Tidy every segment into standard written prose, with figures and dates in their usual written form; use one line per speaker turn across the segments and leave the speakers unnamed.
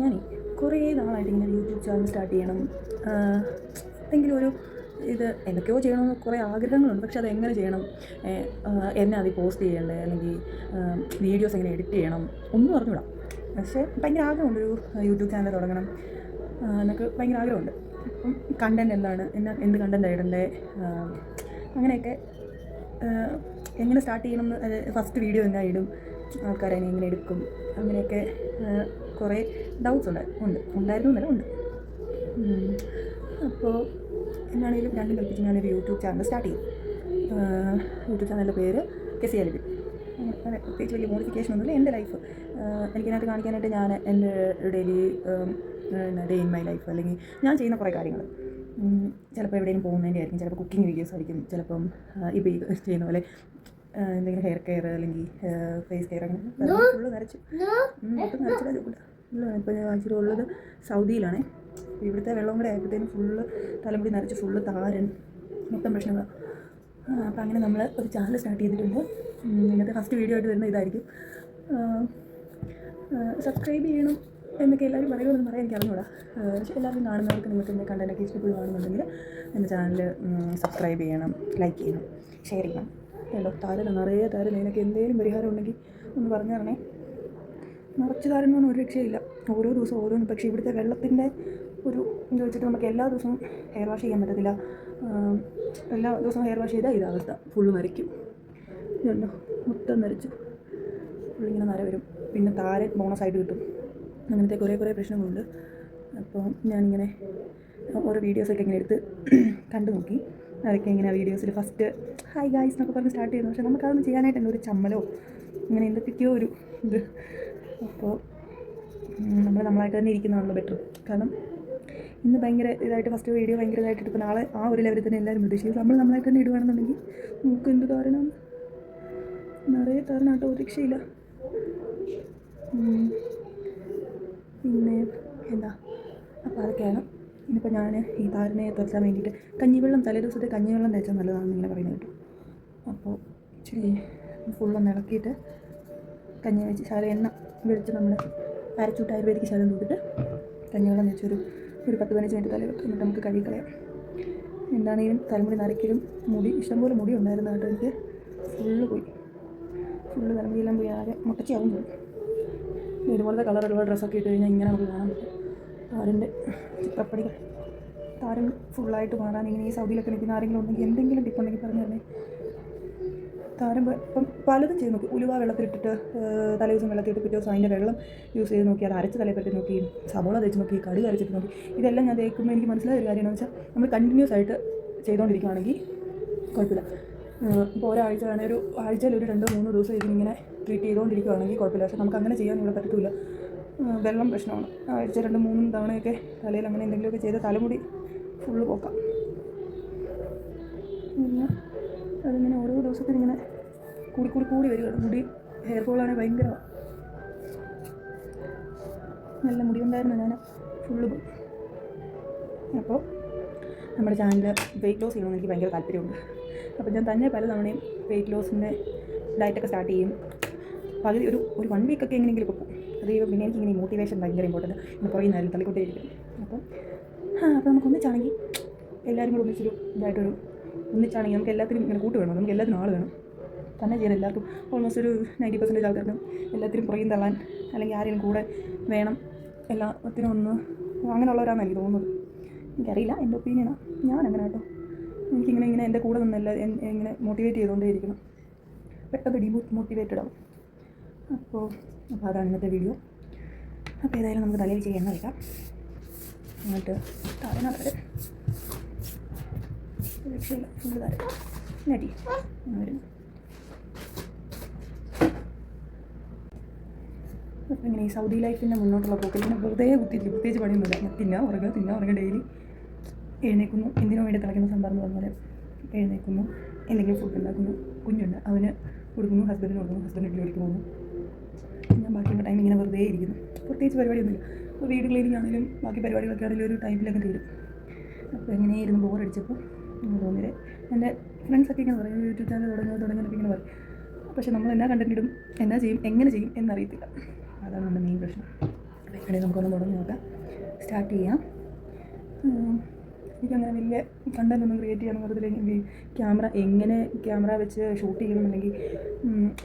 ഞാനേ കുറേ നാളായിട്ട് ഇങ്ങനെ യൂട്യൂബ് ചാനൽ സ്റ്റാർട്ട് ചെയ്യണം, എന്തെങ്കിലും ഒരു ഇത് എന്തൊക്കെയോ ചെയ്യണമെന്ന് കുറേ ആഗ്രഹങ്ങളുണ്ട്. പക്ഷെ അതെങ്ങനെ ചെയ്യണം, എന്നെ അതിൽ പോസ്റ്റ് ചെയ്യണ്ടേ, അല്ലെങ്കിൽ വീഡിയോസ് എങ്ങനെ എഡിറ്റ് ചെയ്യണം, ഒന്നും അറിഞ്ഞൂടാ. പക്ഷേ ഭയങ്കര ആഗ്രഹമുണ്ട് ഒരു യൂട്യൂബ് ചാനൽ തുടങ്ങണം എന്നൊക്കെ ഭയങ്കര ആഗ്രഹമുണ്ട്. അപ്പം കണ്ടൻറ് എന്താണ്, എന്ത് കണ്ടൻറ് ഇടണ്ടേ, അങ്ങനെയൊക്കെ എങ്ങനെ സ്റ്റാർട്ട് ചെയ്യണമെന്ന്, ഫസ്റ്റ് വീഡിയോ എങ്ങനെ ഇടും, ആൾക്കാരെ എങ്ങനെ എടുക്കും, അങ്ങനെയൊക്കെ കുറേ ഡൗട്ട്സ് ഉണ്ടായിരുന്നു എന്നല്ല ഉണ്ട്. അപ്പോൾ എന്നാണെങ്കിലും രണ്ടും കൽപ്പിച്ച് ഞാനൊരു യൂട്യൂബ് ചാനൽ സ്റ്റാർട്ട് ചെയ്യും. യൂട്യൂബ് ചാനലിൻ്റെ പേര് കെസിയ ലിബിൻ. അങ്ങനെ പ്രത്യേകിച്ച് വലിയ മോഡിഫിക്കേഷൻ ഒന്നുമില്ല. എൻ്റെ ലൈഫ് എനിക്കതിനകത്ത് കാണിക്കാനായിട്ട് ഞാൻ എൻ്റെ daily day in my life, അല്ലെങ്കിൽ ഞാൻ ചെയ്യുന്ന കുറേ കാര്യങ്ങൾ. ചിലപ്പോൾ എവിടെയെങ്കിലും പോകുന്നതിൻ്റെ ആയിരിക്കും, ചിലപ്പോൾ കുക്കിംഗ് വീഡിയോസ് ആയിരിക്കും, ചിലപ്പം ഇപ്പോൾ ഈ ചെയ്യുന്ന പോലെ എന്തെങ്കിലും ഹെയർ കെയർ അല്ലെങ്കിൽ ഫേസ് കെയർ, അങ്ങനെ ഫുള്ള് നരച്ചു ഒട്ടും നരച്ചില്ല ചൂടില്ല. ഇപ്പോൾ ഞാൻ ആക്ച്വലി ഉള്ളത് സൗദിയിലാണേ. ഇവിടുത്തെ വെള്ളം കൂടെ ആയപ്പോഴത്തേനും ഫുള്ള് തലമുടി നരച്ച് ഫുള്ള് താരൻ മൊത്തം പ്രശ്നങ്ങളാണ്. അപ്പോൾ അങ്ങനെ നമ്മൾ ഒരു ചാനൽ സ്റ്റാർട്ട് ചെയ്തിട്ടുണ്ട്. ഇന്നത്തെ ഫസ്റ്റ് വീഡിയോ ആയിട്ട് വരുന്ന ഇതായിരിക്കും. സബ്സ്ക്രൈബ് ചെയ്യണം എന്നൊക്കെ എല്ലാവരും പറയുമെന്ന് പറയാൻ എനിക്ക് അറിഞ്ഞൂടാ. പക്ഷേ എല്ലാവരും കാണുന്നവർക്ക് നിങ്ങൾക്ക് എൻ്റെ കണ്ടൻറ്റൊക്കെ ഇഷ്ടപ്പെടുകയാണെന്നുണ്ടെങ്കിൽ എൻ്റെ ചാനൽ സബ്സ്ക്രൈബ് ചെയ്യണം, ലൈക്ക് ചെയ്യണം, ഷെയർ ചെയ്യണം. കേട്ടോ, താരൻ നിറയെ താരൻ, ഇതിനൊക്കെ എന്തെങ്കിലും പരിഹാരം ഉണ്ടെങ്കിൽ ഒന്ന് പറഞ്ഞു തരണേ. നിറച്ച് താരനൊന്നും ഒരു രക്ഷയില്ല, ഓരോ ദിവസവും ഓരോന്ന്. പക്ഷേ ഇവിടുത്തെ വെള്ളത്തിൻ്റെ ഒരു ഇത് വെച്ചിട്ട് നമുക്ക് എല്ലാ ദിവസവും ഹെയർ വാഷ് ചെയ്യാൻ പറ്റത്തില്ല. എല്ലാ ദിവസവും ഹെയർ വാഷ് ചെയ്താൽ ഇതവസ്ഥ ഫുള്ള് നരയ്ക്കും. ഇതുണ്ടോ, മൊത്തം നരച്ചു ഫുള്ളിങ്ങനെ നര വരും. പിന്നെ താരൻ ബോണസായിട്ട് കിട്ടും. അങ്ങനത്തെ കുറേ പ്രശ്നങ്ങളുണ്ട്. അപ്പോൾ ഞാനിങ്ങനെ ഓരോ വീഡിയോസൊക്കെ ഇങ്ങനെ എടുത്ത് കണ്ടു നോക്കി. അതൊക്കെ ഇങ്ങനെ വീഡിയോസിൽ ഫസ്റ്റ് ഹായ് ഗായ്സ് എന്നൊക്കെ പറഞ്ഞ് സ്റ്റാർട്ട് ചെയ്യുന്നു. പക്ഷേ നമുക്കതൊന്നും ചെയ്യാനായിട്ട് തന്നെ ഒരു ചമ്മലോ ഇങ്ങനെ എന്തൊക്കെയോ ഒരു ഇത്. അപ്പോൾ നമ്മളായിട്ട് തന്നെ ഇരിക്കുന്നതാണല്ലോ ബെറ്റർ. കാരണം ഇന്ന് ഭയങ്കര ഇതായിട്ട് ഫസ്റ്റ് വീഡിയോ ഭയങ്കര ഇതായിട്ട് എടുക്കും, നാളെ ആ ഒരു ലെവലിൽ തന്നെ എല്ലാവരും പ്രതീക്ഷിക്കും. നമ്മളായിട്ട് തന്നെ ഇടുകയാണെന്നുണ്ടെങ്കിൽ നമുക്ക് എന്ത് താരനാണ്, നിറയെ താരനാട്ടോ, ഒരു രക്ഷയില്ല. പിന്നെ എന്താ, അപ്പോൾ അതൊക്കെയാണ്. ഇനിയിപ്പോൾ ഞാൻ ഈ താരനെ തുറച്ചാൻ വേണ്ടിയിട്ട് കഞ്ഞിവെള്ളം, തലേ ദിവസത്തെ കഞ്ഞിവെള്ളം തേച്ചാൽ നല്ലതാണെന്ന് ഇങ്ങനെ പറയുന്നത് കേട്ടോ. അപ്പോൾ ഇച്ചിരി ഫുള്ളൊന്ന് ഇളക്കിയിട്ട് കഞ്ഞി വെച്ച് ശാലം എണ്ണ വെച്ച് നമ്മൾ അരച്ചൂട്ട് ആയുർവേദിക്ക് ശാലം തൂക്കിയിട്ട് കഞ്ഞിവെള്ളം വെച്ചൊരു 10-15 മിനിറ്റ് തലയിൽ വെക്കും. എന്നിട്ട് നമുക്ക് കഴുകിക്കളയാം. എന്താണെങ്കിലും തലമുടി നരയ്ക്കലും മുടി ഇഷ്ടംപോലെ മുടി ഉണ്ടായിരുന്നു കേട്ടോ. എനിക്ക് ഫുള്ള് തലമുടിയെല്ലാം പോയി ആകെ മുട്ടച്ചാവും പോയി. ഇതുപോലത്തെ കളറുള്ള ഡ്രസ്സൊക്കെ ഇട്ട് കഴിഞ്ഞാൽ ഇങ്ങനെ നമുക്ക് കാണാൻ പറ്റും താരൻ്റെ ചിത്രപ്പടികൾ. താരൻ ഫുള്ളായിട്ട് മാറാൻ ഇങ്ങനെ ഈ സൗദിയിലൊക്കെ നിൽക്കുന്ന ആരെങ്കിലും ഉണ്ടെങ്കിൽ എന്തെങ്കിലും ടിപ്പുണ്ടെങ്കിൽ പറഞ്ഞു തന്നെ. താരം ഇപ്പം പലതും ചെയ്ത് നോക്കി. ഉലുവ വെള്ളത്തിലിട്ടിട്ട് തലേ ദിവസം വെള്ളത്തിലിട്ട് പിറ്റേ ദിവസം അതിൻ്റെ വെള്ളം യൂസ് ചെയ്ത് നോക്കി, അത് അരച്ച് തലയിൽ പറ്റി നോക്കി, സവോള തേച്ച് നോക്കി, കടുക് അരച്ചിട്ട് നോക്കി. ഇതെല്ലാം ഞാൻ തേക്കുമ്പോൾ എനിക്ക് മനസ്സിലായ ഒരു കാര്യമെന്ന് വെച്ചാൽ നമ്മൾ കണ്ടിന്യൂസ് ആയിട്ട് ചെയ്തുകൊണ്ടിരിക്കുകയാണെങ്കിൽ കുഴപ്പമില്ല. ഇപ്പോൾ ഒരാഴ്ച വേണമെങ്കിൽ ഒരു ആഴ്ചയിൽ ഒരു 2-3 ദിവസം ഇതിനിങ്ങനെ ട്രീറ്റ് ചെയ്തുകൊണ്ടിരിക്കുകയാണെങ്കിൽ കുഴപ്പമില്ല. പക്ഷേ നമുക്ക് അങ്ങനെ ചെയ്യാൻ ഇവിടെ പറ്റത്തില്ല. വെള്ളം പ്രശ്നമാണ്. ആഴ്ച 2-3 തവണയൊക്കെ തലയിൽ അങ്ങനെ എന്തെങ്കിലുമൊക്കെ ചെയ്ത് തലമുടി ഫുള്ള് പോക്കാം. പിന്നെ അതിങ്ങനെ ഓരോ ദിവസത്തിനിങ്ങനെ കൂടി വരികയാണ്. മുടി ഹെയർ ഫോളാണെങ്കിൽ ഭയങ്കരമാണ്. നല്ല മുടി ഉണ്ടായിരുന്നു, ഞാൻ ഫുള്ള് പോയി. അപ്പോൾ നമ്മുടെ ചാനൽ വെയിറ്റ് ലോസ് ചെയ്യണമെന്ന് എനിക്ക് ഭയങ്കര താല്പര്യമുണ്ട്. അപ്പോൾ ഞാൻ തന്നെ പല തവണയും വെയിറ്റ് ലോസിൻ്റെ ഡയറ്റൊക്കെ സ്റ്റാർട്ട് ചെയ്യും. പകുതി ഒരു 1 വീക്കൊക്കെ എങ്ങനെയെങ്കിലും ഇപ്പോൾ പോകും. അത് പിന്നെ എനിക്കിങ്ങനെ മോട്ടിവേഷൻ ഭയങ്കര ഇമ്പോർട്ടൻറ്റ്. ഇങ്ങനെ കുറേ നേരം തള്ളിക്കൊണ്ടേയിരിക്കും. അപ്പോൾ നമുക്ക് ഒന്നിച്ചാണെങ്കിൽ എല്ലാവരും കൂടെ ഒന്നിച്ചാണെങ്കിൽ നമുക്ക് എല്ലാത്തിനും ഇങ്ങനെ കൂട്ട് വേണം. നമുക്ക് എല്ലാത്തിനും ആൾ വേണം. തന്നെ ചെയ്യാൻ എല്ലാവർക്കും ഓൾമോസ്റ്റ് ഒരു 90% ആൾക്കാർക്കും എല്ലാത്തിനും പുറകിൽ തള്ളാൻ അല്ലെങ്കിൽ ആരെങ്കിലും കൂടെ വേണം. എല്ലാത്തിനും അങ്ങനെയുള്ളവരാണെന്ന് എനിക്ക് തോന്നുന്നത്. എനിക്കറിയില്ല, എൻ്റെ ഒപ്പീനിയനാണ്. ഞാൻ അങ്ങനെ കേട്ടോ. എനിക്കിങ്ങനെ എൻ്റെ കൂടെ നിന്നല്ല ഇങ്ങനെ മോട്ടിവേറ്റ് ചെയ്തുകൊണ്ടേ ഇരിക്കണം. പെട്ടെന്ന് ഡീമോട്ടിവേറ്റഡ് ആവും. അപ്പോൾ അതാണ് ഇന്നത്തെ വീഡിയോ. അപ്പോൾ ഏതായാലും നമുക്ക് തലയിൽ ചെയ്യാൻ വയ്ക്കാം. എന്നിട്ട് താരനാണ് രക്ഷയില്ല, ഫുള്ള് താരം നടി വരുന്നു. അപ്പോൾ ഇങ്ങനെ ഈ സൗദി ലൈഫിൻ്റെ മുന്നോട്ടുള്ള പോക്കിൽ ഇങ്ങനെ വെറുതെ കുത്തിയിരിക്കും. പ്രത്യേകിച്ച് പണിയൊന്നുമില്ല. തിന്നാ ഉറങ്ങുക ഡെയിലി എഴുന്നേൽക്കുന്നു. എന്തിനു വേണ്ടി തിളയ്ക്കുന്ന സംഭവം പറഞ്ഞാൽ എഴുന്നേൽക്കുന്നു, എന്തെങ്കിലും ഫുഡ് ഉണ്ടാക്കുന്നു, കുഞ്ഞുണ്ട് അവന് കൊടുക്കുന്നു, ഹസ്ബൻഡിന് കൊടുക്കുന്നു, ഹസ്ബൻഡ് ജോലിക്ക് പോകുന്നു. ഞാൻ ബാക്കിയുള്ള ടൈം ഇങ്ങനെ വെറുതെ ഇരിക്കുന്നു. പ്രത്യേകിച്ച് പരിപാടിയൊന്നുമില്ല. അപ്പോൾ വീട് ക്ലീനിങ് ആണെങ്കിലും ബാക്കി പരിപാടികളൊക്കെ ആണെങ്കിലും ഒരു ടൈമിലൊക്കെ തീരും. അപ്പോൾ എങ്ങനെ ഇരുന്ന് ബോറടിച്ചപ്പോൾ തോന്നിയത്. എൻ്റെ ഫ്രണ്ട്സൊക്കെ ഇങ്ങനെ പറയും യൂട്യൂബ് ചാനൽ തുടങ്ങുന്നൊക്കെ ഇങ്ങനെ പറയും. പക്ഷേ നമ്മൾ എന്നാ കണ്ടൻറ് ഇടും, എന്നാ ചെയ്യും, എങ്ങനെ ചെയ്യും എന്നറിയത്തില്ല. അതാണ് നമ്മുടെ മെയിൻ പ്രശ്നം. വേണമെങ്കിൽ നമുക്കൊന്ന് തുടങ്ങി നോക്കാം, സ്റ്റാർട്ട് ചെയ്യാം. എനിക്കങ്ങനെ വലിയ കണ്ടൻ്റ് ഒന്നും ക്രിയേറ്റ് ചെയ്യാൻ വെറുതെ ക്യാമറ വെച്ച് ഷൂട്ട് ചെയ്യണം, അല്ലെങ്കിൽ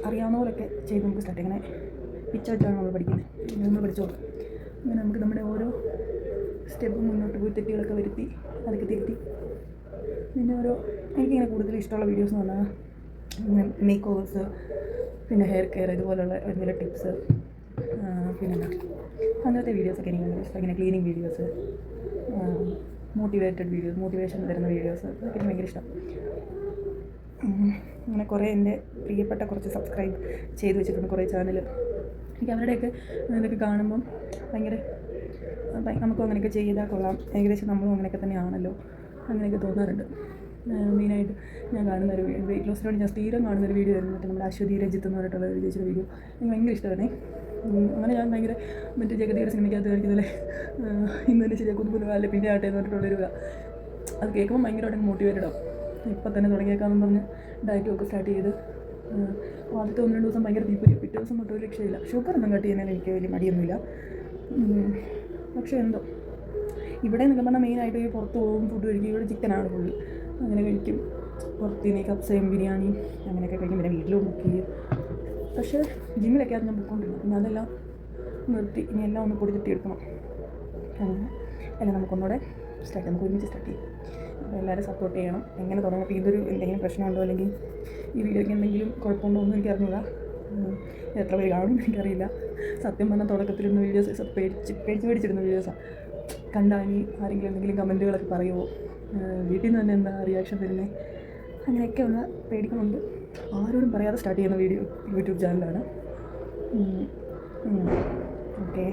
അറിയാവുന്ന പോലൊക്കെ ചെയ്ത് നമുക്ക് സ്റ്റാർട്ട് ചെയ്യാം. അങ്ങനെ പിച്ച വെച്ചാണ് നമ്മൾ പഠിക്കുന്നത്, നമ്മൾ പഠിച്ചോളൂ. അങ്ങനെ നമുക്ക് നമ്മുടെ ഓരോ സ്റ്റെപ്പും മുന്നോട്ട് പോയി തെറ്റുകളൊക്കെ വരുത്തി അതൊക്കെ തിരുത്തി പിന്നെ എനിക്കിങ്ങനെ കൂടുതൽ ഇഷ്ടമുള്ള വീഡിയോസ് എന്ന് പറഞ്ഞാൽ ഇങ്ങനെ മേക്ക് ഓവേഴ്സ്, പിന്നെ ഹെയർ കെയർ, ഇതുപോലുള്ള എന്തെങ്കിലും ടിപ്സ്, പിന്നെ അങ്ങനത്തെ വീഡിയോസൊക്കെ എനിക്ക് ഭയങ്കര ഇഷ്ടം. ഇങ്ങനെ ക്ലീനിങ് വീഡിയോസ്, മോട്ടിവേഷൻ തരുന്ന വീഡിയോസ്, അതൊക്കെ എനിക്ക് ഭയങ്കര ഇഷ്ടം. അങ്ങനെ കുറേ എൻ്റെ പ്രിയപ്പെട്ട കുറച്ച് സബ്സ്ക്രൈബ് ചെയ്ത് വെച്ചിട്ടുണ്ട് കുറേ ചാനൽ. എനിക്ക് അവരുടെയൊക്കെ ഇതൊക്കെ കാണുമ്പം ഭയങ്കര നമുക്കും അങ്ങനെയൊക്കെ ചെയ്താൽ കൊള്ളാം, ഏകദേശം നമ്മളും അങ്ങനെയൊക്കെ തന്നെയാണല്ലോ, അങ്ങനെയൊക്കെ തോന്നാറുണ്ട്. മെയിനായിട്ട് ഞാൻ കാണുന്നൊരു വെയിറ്റ് ലോസിന് വേണ്ടി ഞാൻ സ്ഥിരം കാണുന്നൊരു വീഡിയോ ആയിരുന്നു, മറ്റേ നമ്മുടെ അശ്വതി രജിത്ത് എന്ന് പറഞ്ഞിട്ടുള്ള ഒരു ചേച്ചിയുടെ വീഡിയോ. എനിക്ക് ഭയങ്കര ഇഷ്ടമാണേ. അങ്ങനെ ഞാൻ ഭയങ്കര മറ്റേ ജഗതിയുടെ സിനിമയ്ക്കകത്ത് കളിക്കുന്നല്ലേ ഇന്ന് തന്നെ ശരിയാ കുന്നു അല്ലെ പിന്നെ ആട്ടെ എന്ന് പറഞ്ഞിട്ടുള്ളൊരു അത് കേൾക്കുമ്പോൾ ഭയങ്കരമായിട്ട് മോട്ടിവേറ്റഡ് ആവും. ഇപ്പം തന്നെ തുടങ്ങിയേക്കാമെന്ന് പറഞ്ഞ് ഡയറ്റും ഒക്കെ സ്റ്റാർട്ട് ചെയ്ത് ആദ്യത്തെ 1-2 ദിവസം ഭയങ്കര തീപ്പൊരി, പിറ്റേ ദിവസം തൊട്ട് ഒരു രക്ഷയില്ല. ഷുഗറൊന്നും കട്ട് ചെയ്യുന്നതിന് എനിക്ക് വലിയ മടിയൊന്നുമില്ല. പക്ഷേ എന്തോ ഇവിടെ എന്നൊക്കെ പറഞ്ഞാൽ മെയിനായിട്ട് ഈ പുറത്ത് പോകും ഫുഡ് കഴിക്കും. ഇവിടെ ചിക്കനാണ് ഫുള്ള്, അങ്ങനെ കഴിക്കും. പുറത്തുനിന്ന് കപ്സയും ബിരിയാണിയും അങ്ങനെയൊക്കെ കഴിക്കും. പിന്നെ വീട്ടിലും ബുക്ക് ചെയ്യും. പക്ഷേ ജിമ്മിലൊക്കെ അത് ഞാൻ ബുക്കൊണ്ടിരുന്നു. പിന്നെ അതെല്ലാം നിർത്തി. ഇനി എല്ലാം ഒന്ന് പൊടി തട്ടി എടുക്കണം. അങ്ങനെ എല്ലാം നമുക്കൊന്നുകൂടെ നമുക്ക് ഒരുമിച്ച് സ്റ്റാർട്ട് ചെയ്യും. അപ്പോൾ എല്ലാവരും സപ്പോർട്ട് ചെയ്യണം. എങ്ങനെ തുടങ്ങും? അപ്പോൾ ഇതൊരു എന്തെങ്കിലും പ്രശ്നമുണ്ടോ അല്ലെങ്കിൽ ഈ വീഡിയോയ്ക്ക് എന്തെങ്കിലും കുഴപ്പമുണ്ടോ ഒന്നും എനിക്ക് അറിഞ്ഞൂടാ. എത്ര പേര് കാണും എനിക്കറിയില്ല. സത്യം പറഞ്ഞാൽ തുടക്കത്തിലിരുന്ന വീഡിയോസ് പേടിച്ചിരുന്ന വീഡിയോസാണ്. കണ്ടാൽ ഇനി ആരെങ്കിലും എന്തെങ്കിലും കമൻറ്റുകളൊക്കെ പറയുമോ, വീട്ടിൽ നിന്ന് തന്നെ എന്താ റിയാക്ഷൻ വരുന്നത്, അങ്ങനെയൊക്കെയുള്ള പേടികളുണ്ട്. ആരോടും പറയാതെ സ്റ്റാർട്ട് ചെയ്യുന്ന യൂട്യൂബ് ചാനലാണ്. ഓക്കെ.